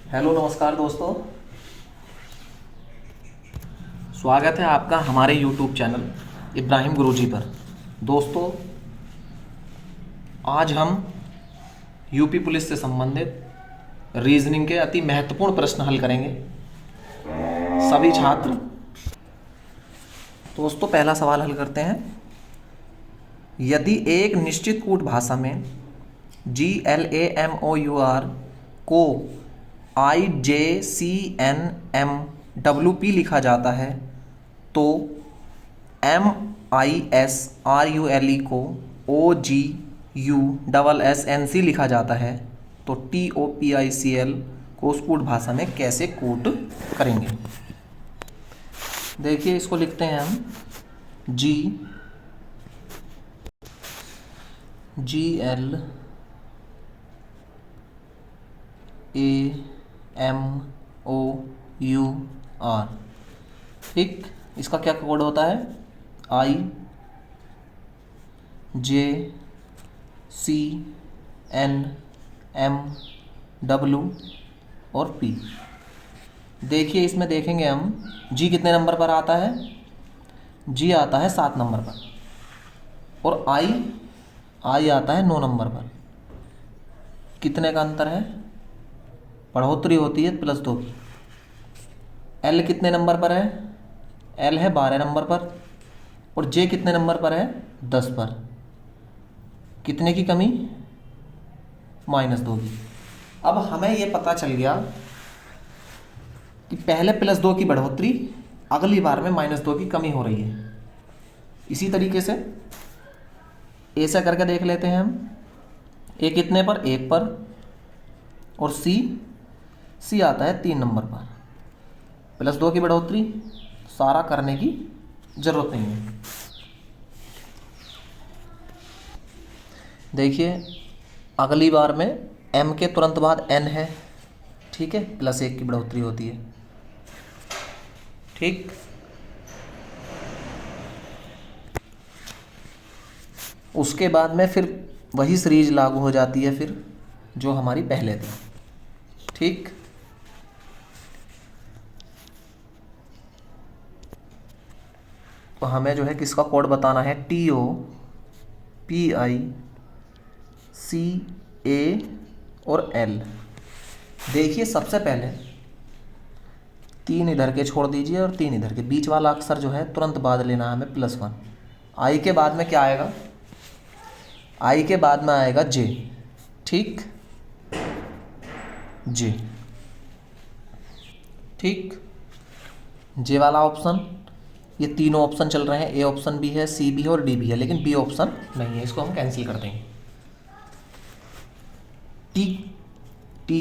Hello नमस्कार दोस्तों। स्वागत है आपका हमारे YouTube चैनल इब्राहिम गुरुजी पर। दोस्तों, आज हम यूपी पुलिस से संबंधित रीजनिंग के अति महत्वपूर्ण प्रश्न हल करेंगे। सभी छात्र दोस्तों, पहला सवाल हल करते हैं। यदि एक निश्चित कूट भाषा में GLAMOUR को IJCNMWP लिखा जाता है तो MISRULE को OGUSSNC लिखा जाता है तो TOPICL को उस कूट भाषा में कैसे कूट करेंगे। देखिए, इसको लिखते हैं हम GLAMOUR। ठीक, इसका क्या कोड होता है? IJCNMW और P। देखिए, इसमें देखेंगे हम G कितने नंबर पर आता है। G आता है 7 नंबर पर और I आता है 9 नंबर पर। कितने का अंतर है? बढ़ोतरी होती है +2 की। L कितने नंबर पर है? L है 12 नंबर पर और J कितने नंबर पर है? 10 पर। कितने की कमी? -2 की। अब हमें ये पता चल गया कि पहले +2 की बढ़ोतरी, अगली बार में -2 की कमी हो रही है। इसी तरीके से ऐसा करके देख लेते हैं हम। A कितने पर? 1 पर। और C आता है 3 नंबर पर। +2 की बढ़ोतरी सारा करने की ज़रूरत नहीं है। देखिए, अगली बार में M के तुरंत बाद N है, ठीक है, +1 की बढ़ोतरी होती है। ठीक, उसके बाद में फिर वही सीरीज लागू हो जाती है फिर जो हमारी पहले थी। ठीक, तो हमें जो है किसका कोड बताना है? TOPICA और L। देखिए, सबसे पहले 3 इधर के छोड़ दीजिए और 3 इधर के, बीच वाला अक्षर जो है तुरंत बाद लेना है हमें +1। I के बाद में क्या आएगा? I के बाद में आएगा J। ठीक, J। ठीक, J वाला ऑप्शन, ये तीनों ऑप्शन चल रहे हैं। A ऑप्शन भी है, C भी है और D भी है, लेकिन B ऑप्शन नहीं है, इसको हम कैंसिल कर देंगे। T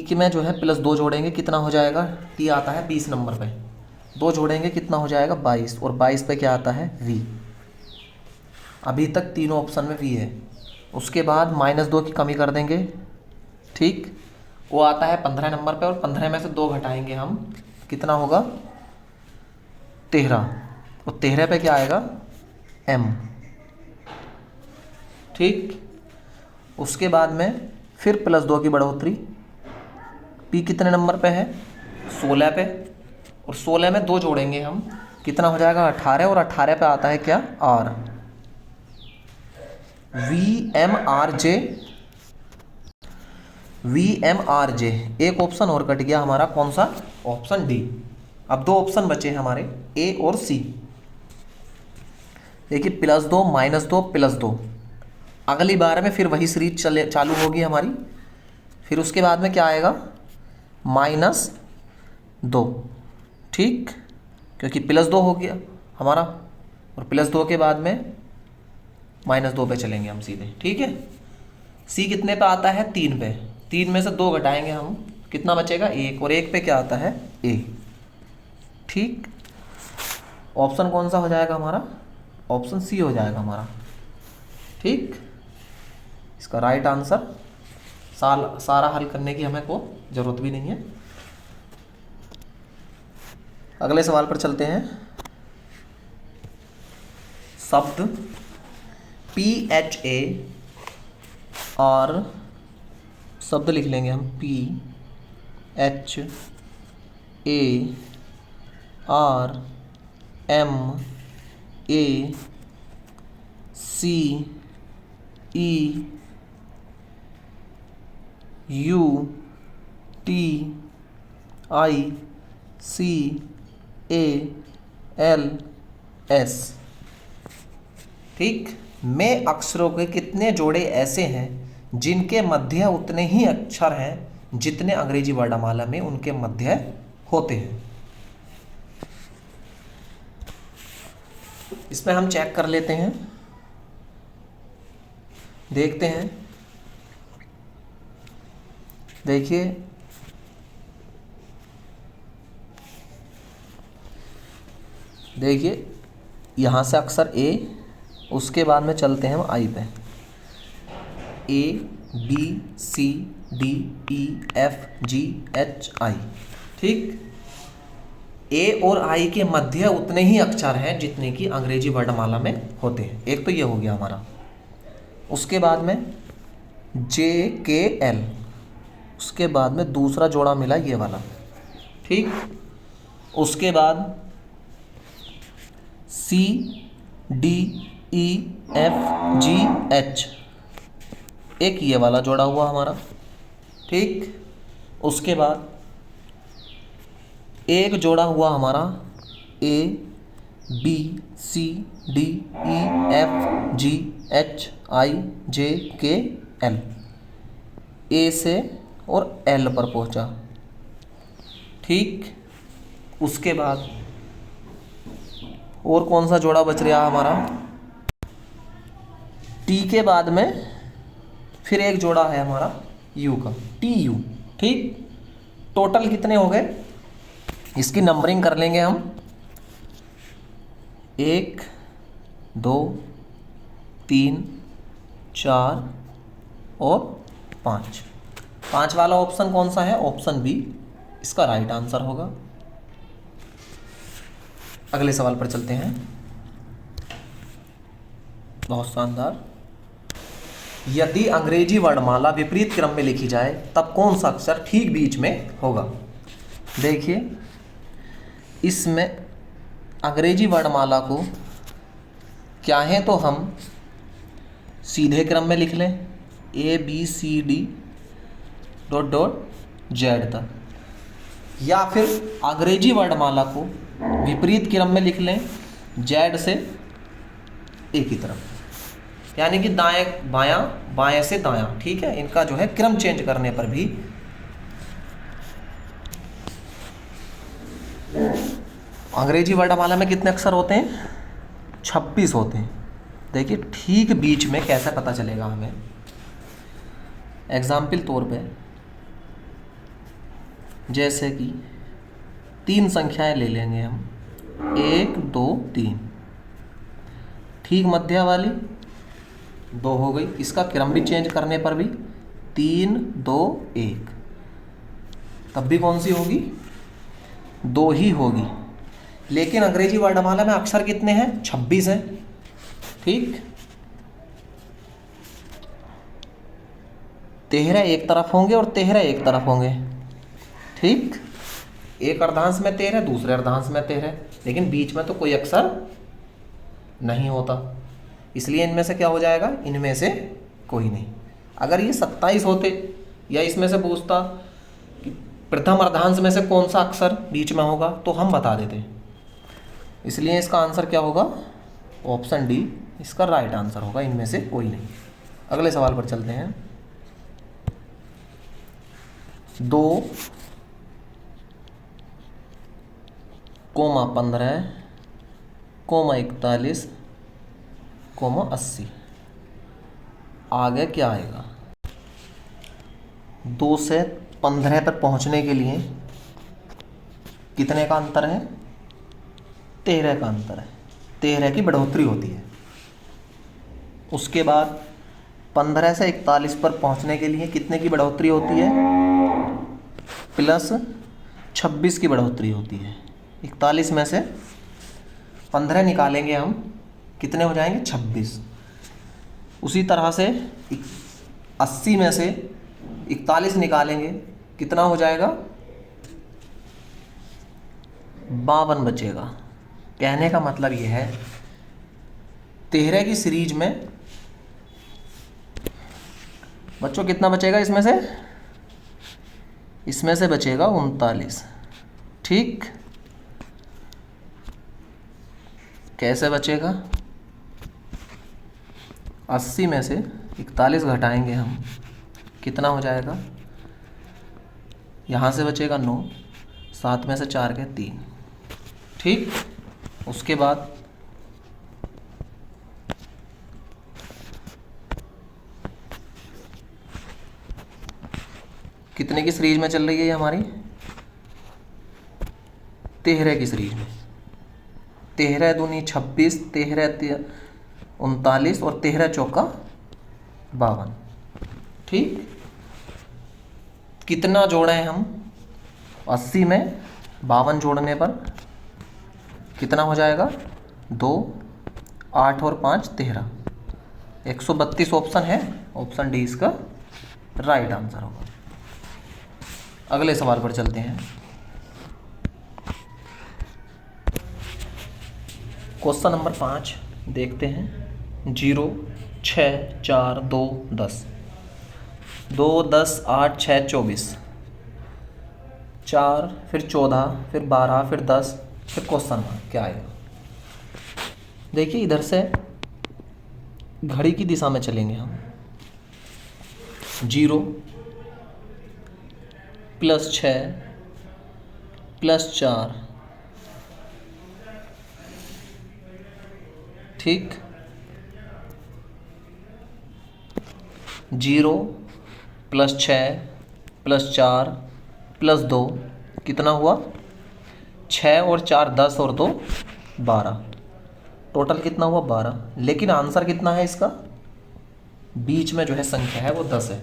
के में जो है +2 जोड़ेंगे, कितना हो जाएगा? T आता है 20 नंबर पे, 2 जोड़ेंगे कितना हो जाएगा? 22। और 22 पे क्या आता है? V। अभी तक तीनों ऑप्शन में V है। उसके बाद -2 की कमी कर देंगे। ठीक, वो आता है 15 नंबर पे और 15 में से 2 घटाएंगे हम, कितना होगा? 13। और 13 पे क्या आएगा? M। ठीक, उसके बाद में फिर +2 की बढ़ोतरी। P कितने नंबर पे है? 16 पे। और 16 में 2 जोड़ेंगे हम, कितना हो जाएगा? 18। और 18 पे आता है क्या? R। VMRJ। एक ऑप्शन और कट गया हमारा, कौन सा? Option D। अब 2 ऑप्शन बचे हैं हमारे, A और C। देखिए, +2 -2 +2। अगली बार में फिर वही सीरीज चालू होगी हमारी। फिर उसके बाद में क्या आएगा? -2। ठीक, क्योंकि +2 हो गया हमारा, और +2 के बाद में -2 पे चलेंगे हम सीधे। ठीक है, C कितने पे आता है? 3 पे। 3 में से 2 घटाएंगे हम, कितना बचेगा? 1। और 1 पे क्या आता है? A। ठीक, ऑप्शन कौन सा हो जाएगा हमारा? ऑप्शन C हो जाएगा हमारा। ठीक, इसका राइट आंसर। सारा हल करने की हमें को ज़रूरत भी नहीं है। अगले सवाल पर चलते हैं। शब्द PHA और शब्द लिख लेंगे हम HARMACACALS। ठीक, में अक्षरों के कितने जोड़े ऐसे हैं जिनके मध्य उतने ही अक्षर हैं जितने अंग्रेजी वर्णमाला में उनके मध्य होते हैं। इसमें हम चेक कर लेते हैं, देखते हैं। देखिए यहाँ से अक्षर ए, उसके बाद में चलते हैं हम आई पे। ABCDEFGHI। ठीक, ए और आई के मध्य उतने ही अक्षर हैं जितने कि अंग्रेजी वर्णमाला में होते हैं। एक तो ये हो गया हमारा। उसके बाद में JKL, उसके बाद में दूसरा जोड़ा मिला ये वाला। ठीक, उसके बाद CDEFGH, एक ये वाला जोड़ा हुआ हमारा। ठीक, उसके बाद एक जोड़ा हुआ हमारा ABCDEFGHIJKL, ए से और एल पर पहुंचा। ठीक, उसके बाद और कौन सा जोड़ा बच रहा हमारा? टी के बाद में फिर एक जोड़ा है हमारा यू का, TU। ठीक, टोटल कितने हो गए? इसकी नंबरिंग कर लेंगे हम। 1 2 3 4 और 5। 5 वाला ऑप्शन कौन सा है? ऑप्शन बी इसका राइट आंसर होगा। अगले सवाल पर चलते हैं। बहुत शानदार। यदि अंग्रेजी वर्णमाला विपरीत क्रम में लिखी जाए तब कौन सा अक्षर ठीक बीच में होगा? देखिए, इसमें अंग्रेजी वर्णमाला को चाहे तो हम सीधे क्रम में लिख लें, ABCD ... Z तक, या फिर अंग्रेजी वर्णमाला को विपरीत क्रम में लिख लें, Z से A की तरफ, यानी कि दाएं बायां, बाएं से दायां। ठीक है, इनका जो है क्रम चेंज करने पर भी अंग्रेजी वर्णमाला में कितने अक्षर होते हैं? 26 होते हैं। देखिए ठीक बीच में कैसे पता चलेगा हमें? एग्जाम्पल तौर पे, जैसे कि 3 संख्याएं ले लेंगे हम, 1 2 3। ठीक मध्य वाली 2 हो गई, इसका क्रम भी चेंज करने पर भी 3 2 1, तब भी कौन सी होगी? 2 ही होगी। लेकिन अंग्रेजी वर्णमाला में अक्षर कितने हैं? 26 हैं। ठीक, 13 एक तरफ होंगे और 13 एक तरफ होंगे। ठीक, एक अर्धांश में 13, दूसरे अर्धांश में 13, लेकिन बीच में तो कोई अक्षर नहीं होता, इसलिए इनमें से क्या हो जाएगा? इनमें से कोई नहीं। अगर ये 27 होते या इसमें से पूछता कि प्रथम अर्धांश में से कौन सा अक्षर बीच में होगा, तो हम बता देते। इसलिए इसका आंसर क्या होगा? ऑप्शन डी इसका राइट आंसर होगा, इनमें से कोई नहीं। अगले सवाल पर चलते हैं। 2, 15, 41, 80। आगे क्या आएगा? 2 से 15 पर पहुंचने के लिए कितने का अंतर है? 13 का अंतर है। 13 की बढ़ोतरी होती है। उसके बाद 15 से 41 पर पहुंचने के लिए कितने की बढ़ोतरी होती है? प्लस 26 की बढ़ोतरी होती है। 41 में से 15 निकालेंगे हम, कितने हो जाएंगे? 26। उसी तरह से 80 में से 41 निकालेंगे, कितना हो जाएगा? 52 बचेगा। कहने का मतलब ये है 13 की सीरीज में बच्चों कितना बचेगा, इसमें से बचेगा 39। ठीक, कैसे बचेगा? 80 में से 41 घटाएंगे हम, कितना हो जाएगा? यहाँ से बचेगा 9, 7 में से 4 के 3। ठीक, उसके बाद कितने की सीरीज में चल रही है ये हमारी? 13 की सीरीज में। 13 दूनी 26, 13 39 और 13 चौका 52। ठीक, कितना जोड़े हैं हम? 80 में 52 जोड़ने पर कितना हो जाएगा? 2, 8 और 5 13, 132 ऑप्शन है। ऑप्शन डी इसका राइट आंसर होगा। अगले सवाल पर चलते हैं। क्वेश्चन नंबर 5 देखते हैं। 0, 6, 4, 2, 10, 2, 10, 8, 6, 24, 4 फिर 14 फिर 12 फिर 10 फिर क्वेश्चन मार्क क्या आएगा? देखिए इधर से घड़ी की दिशा में चलेंगे हम। 0 + 6 + 4, ठीक, 0 + 6 + 4 + 2 कितना हुआ? 6 और 4 10 और 2 12, टोटल कितना हुआ? 12। लेकिन आंसर कितना है इसका? बीच में जो है संख्या है वो 10 है।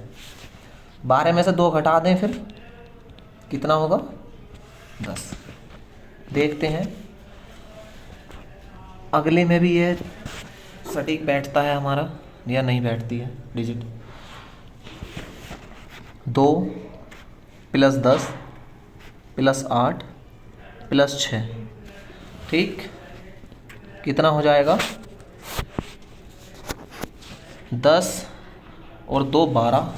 12 में से 2 घटा दें फिर कितना होगा? 10। देखते हैं अगले में भी ये सटीक बैठता है हमारा या नहीं बैठती है डिजिट। 2 + 10 + 8 + 6, ठीक, कितना हो जाएगा? 10 और 2 12,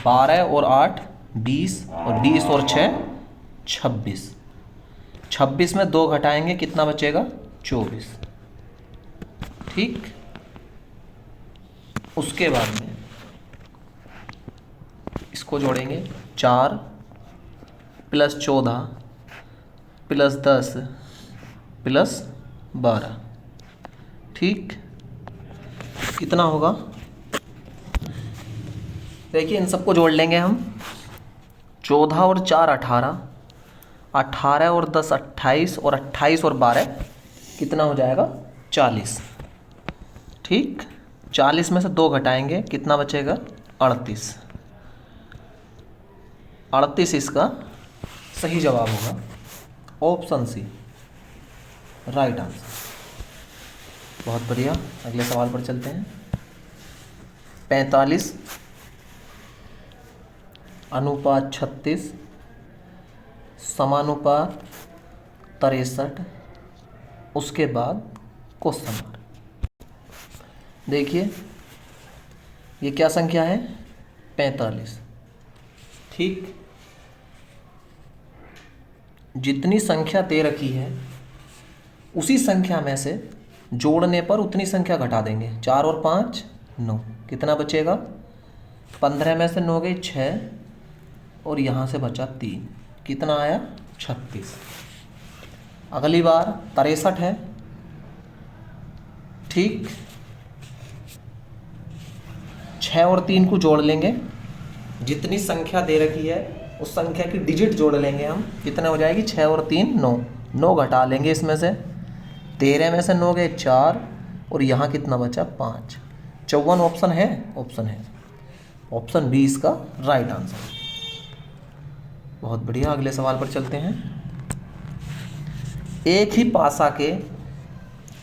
12 और 8 20 और 20 और 6 26, 26 में 2 घटाएंगे कितना बचेगा? 24। ठीक, उसके बाद में इसको जोड़ेंगे। 4 + 14 + 10 + 12, ठीक, कितना होगा? देखिए इन सबको जोड़ लेंगे हम। 14 और 4 18, 18 और 10 28 और 28 और 12 कितना हो जाएगा? 40, ठीक, 40 में से 2 घटाएंगे कितना बचेगा? 38। 38 इसका सही जवाब होगा। Option C right answer. बहुत बढ़िया, अगले सवाल पर चलते हैं। 45 अनुपात 36 समानुपात 63, उसके बाद क्वेश्चन मार्क। देखिए ये क्या संख्या है? 45, ठीक, जितनी संख्या दे रखी है उसी संख्या में से जोड़ने पर उतनी संख्या घटा देंगे। 4 और 5 9, कितना बचेगा? 15 में से 9 गई 6 और यहाँ से बचा 3, कितना आया? 36। अगली बार 63 है, ठीक, 6 और 3 को जोड़ लेंगे। जितनी संख्या दे रखी है उस संख्या की डिजिट जोड़ लेंगे हम, कितना हो जाएगी? 6 और 3 9, 9 घटा लेंगे इसमें से। 13 में से 9 गए 4 और यहाँ कितना बचा? 5। 54 ऑप्शन है? ऑप्शन है। ऑप्शन बी इसका राइट आंसर। बहुत बढ़िया, अगले सवाल पर चलते हैं। एक ही पासा के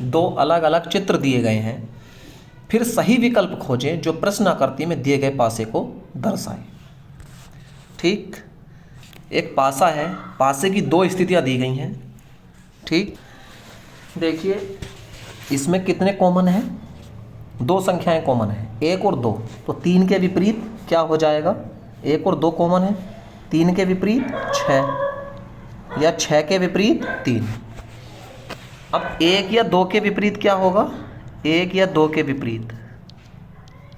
2 अलग अलग चित्र दिए गए हैं, फिर सही विकल्प खोजें जो प्रश्नाकृति में दिए गए पासे को दर्शाए। ठीक, एक पासा है, पासे की 2 स्थितियां दी गई हैं। ठीक, देखिए इसमें कितने कॉमन हैं, 2 संख्याएं कॉमन हैं, 1 और 2, तो 3 के विपरीत क्या हो जाएगा, 1 और 2 कॉमन है, 3 के विपरीत 6 या 6 के विपरीत 3। अब 1 या 2 के विपरीत क्या होगा, 1 या 2 के विपरीत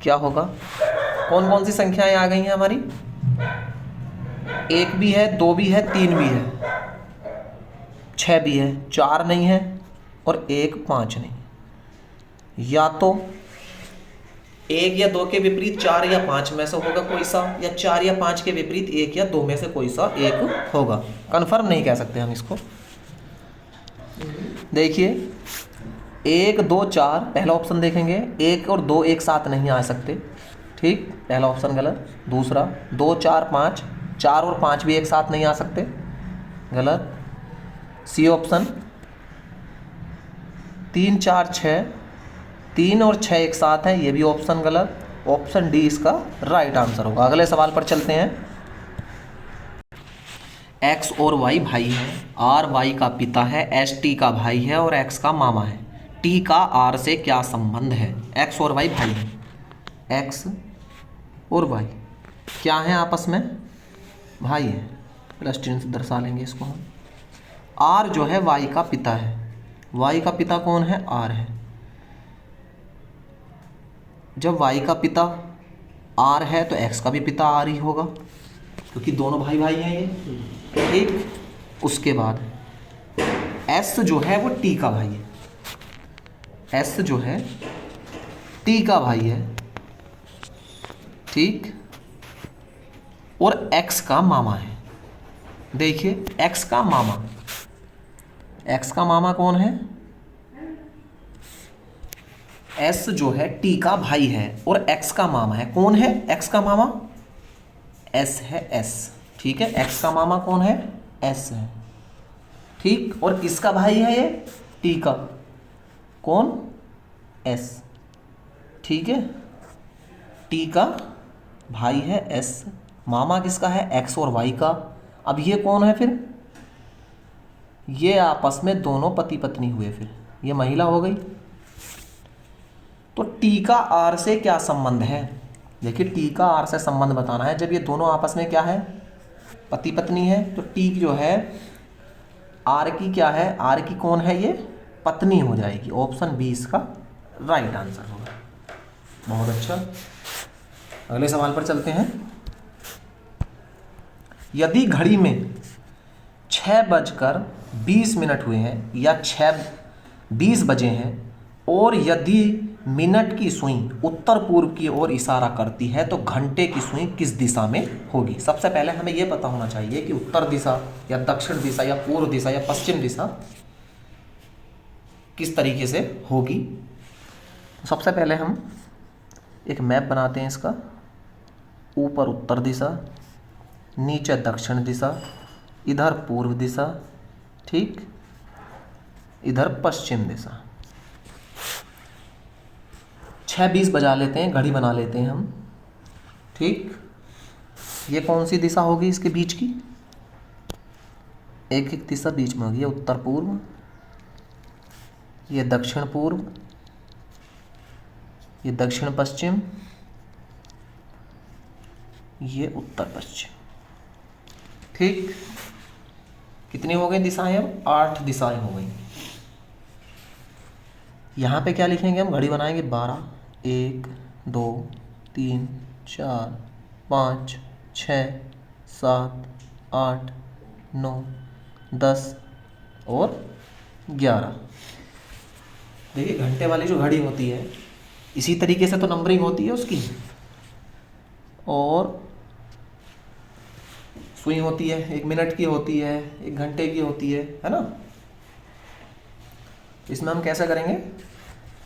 क्या होगा, कौन कौन सी संख्याएं आ गई हैं हमारी, 1 भी है, 2 भी है, 3 भी है, 6 भी है, 4 नहीं है और 1 5 नहीं। या तो 1 या 2 के विपरीत 4 या 5 में से होगा कोई सा, या 4 या 5 के विपरीत 1 या 2 में से कोई सा एक होगा। कंफर्म नहीं कह सकते हम इसको। देखिए 1 2 4 पहला ऑप्शन देखेंगे, 1 और 2 एक साथ नहीं आ सकते, ठीक, पहला ऑप्शन गलत। दूसरा 2 4 5, 4 और 5 भी एक साथ नहीं आ सकते, गलत। सी ऑप्शन 3 4 6, 3 और 6 एक साथ है, ये भी ऑप्शन गलत। ऑप्शन डी इसका राइट आंसर होगा। अगले सवाल पर चलते हैं। एक्स और वाई भाई हैं, आर वाई का पिता है, एस टी का भाई है और एक्स का मामा है। टी का आर से क्या संबंध है। एक्स और वाई भाई हैं, एक्स और वाई क्या हैं आपस में, भाई है, प्लस चिन्ह से दर्शा लेंगे इसको हम। आर जो है वाई का पिता है, वाई का पिता कौन है, आर है। जब वाई का पिता आर है तो एक्स का भी पिता आर ही होगा, क्योंकि दोनों भाई भाई हैं ये, ठीक। उसके बाद एस जो है वो टी का भाई है, एस जो है टी का भाई है, ठीक, और एक्स का मामा है। देखिए एक्स का मामा, एक्स का मामा कौन है, एस जो है टी का भाई है और एक्स का मामा है। कौन है एक्स का मामा, एस है, एस, ठीक है। एक्स का मामा कौन है, एस है, ठीक। और किसका भाई है ये, टी का, कौन, एस, ठीक है। टी का भाई है एस, मामा किसका है, एक्स और वाई का। अब ये कौन है फिर, ये आपस में दोनों पति पत्नी हुए, फिर ये महिला हो गई। तो टी का आर से क्या संबंध है, देखिए टी का आर से संबंध बताना है। जब ये दोनों आपस में क्या है, पति पत्नी है, तो टी जो है आर की क्या है, आर की कौन है, ये पत्नी हो जाएगी। ऑप्शन बी इसका राइट आंसर होगा। बहुत अच्छा, अगले सवाल पर चलते हैं। यदि घड़ी में 6:20 हुए हैं या 6:20 बजे हैं और यदि मिनट की सुई उत्तर पूर्व की ओर इशारा करती है तो घंटे की सुई किस दिशा में होगी। सबसे पहले हमें यह पता होना चाहिए कि उत्तर दिशा या दक्षिण दिशा या पूर्व दिशा या पश्चिम दिशा किस तरीके से होगी। सबसे पहले हम एक मैप बनाते हैं इसका। ऊपर उत्तर दिशा, नीचे दक्षिण दिशा, इधर पूर्व दिशा, ठीक, इधर पश्चिम दिशा। 6:20 बजा लेते हैं, घड़ी बना लेते हैं हम, ठीक। ये कौन सी दिशा होगी इसके बीच की, एक एक दिशा बीच में होगी। ये उत्तर पूर्व, ये दक्षिण पूर्व, ये दक्षिण पश्चिम, ये उत्तर पश्चिम, ठीक। कितनी हो गई दिशाएं, अब 8 दिशाएं हो गई। यहाँ पे क्या लिखेंगे हम, घड़ी बनाएंगे 12, 1 2 3 4 5 6 7 8 9 10 और 11। देखिए घंटे वाली जो घड़ी होती है इसी तरीके से तो नंबरिंग होती है उसकी, और सुई होती है, 1 मिनट की होती है, 1 घंटे की होती है ना। इसमें हम कैसे करेंगे,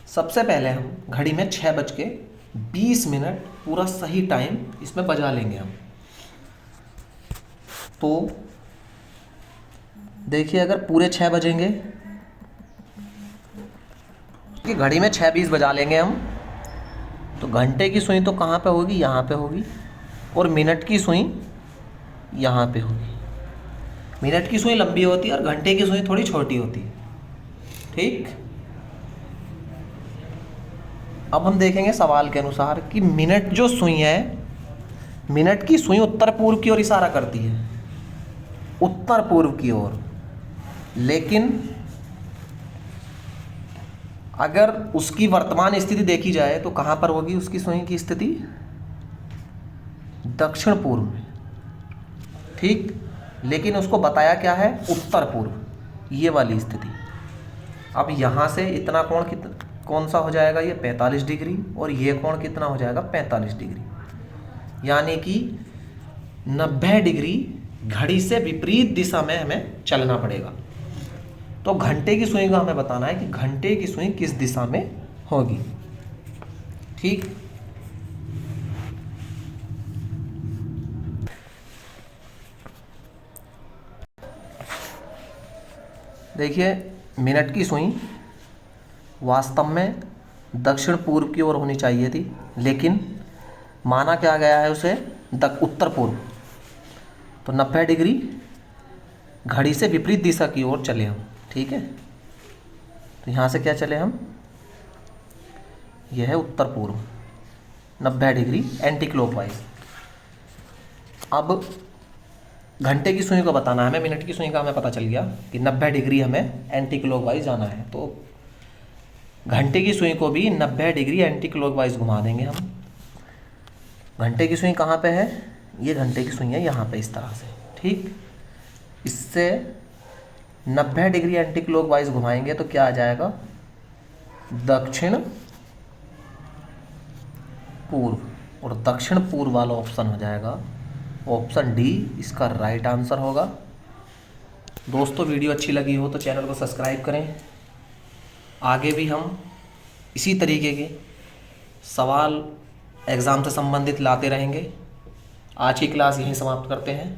सबसे पहले हम घड़ी में 6:20 पूरा सही टाइम इसमें बजा लेंगे हम। तो देखिए अगर पूरे 6 बजेंगे कि घड़ी में 6:20 बजा लेंगे हम, तो घंटे की सुई तो कहाँ पे होगी, यहाँ पे होगी, और मिनट की सुई यहाँ पे होगी। मिनट की सुई लंबी होती है और घंटे की सुई थोड़ी छोटी होती है। ठीक, अब हम देखेंगे सवाल के अनुसार कि मिनट जो सुई है, मिनट की सुई उत्तर पूर्व की ओर इशारा करती है, उत्तर पूर्व की ओर, लेकिन अगर उसकी वर्तमान स्थिति देखी जाए तो कहाँ पर होगी उसकी सुई की स्थिति? दक्षिण पूर्व में। ठीक, लेकिन उसको बताया क्या है? उत्तर पूर्व, ये वाली स्थिति। अब यहाँ से इतना कोण कौन सा हो जाएगा? ये 45 डिग्री, और ये कोण कितना हो जाएगा? 45 डिग्री, यानी कि 90 डिग्री घड़ी से विपरीत दिशा में हमें चलना पड़ेगा। तो घंटे की सुई का हमें बताना है कि घंटे की सुई किस दिशा में होगी। ठीक, देखिए मिनट की सुई वास्तव में दक्षिण पूर्व की ओर होनी चाहिए थी, लेकिन माना क्या गया है उसे? उत्तर पूर्व। तो 90 डिग्री घड़ी से विपरीत दिशा की ओर चले हम। ठीक है, तो यहाँ से क्या चले हम? यह है उत्तर पूर्व, 90 डिग्री एंटी क्लॉकवाइज। अब घंटे की सुई को बताना है हमें, मिनट की सुई का हमें पता चल गया कि 90 डिग्री हमें एंटी क्लॉकवाइज जाना है, तो घंटे की सुई को भी 90 डिग्री एंटी क्लॉकवाइज घुमा देंगे हम। घंटे की सुई कहाँ पे है? ये घंटे की सुई है यहाँ पे, इस तरह से। ठीक, इससे 90 डिग्री एंटी क्लॉकवाइज घुमाएंगे तो क्या आ जाएगा? दक्षिण पूर्व, और दक्षिण पूर्व वाला ऑप्शन हो जाएगा ऑप्शन डी, इसका राइट आंसर होगा। दोस्तों वीडियो अच्छी लगी हो तो चैनल को सब्सक्राइब करें। आगे भी हम इसी तरीके के सवाल एग्ज़ाम से संबंधित लाते रहेंगे। आज की क्लास यहीं समाप्त करते हैं।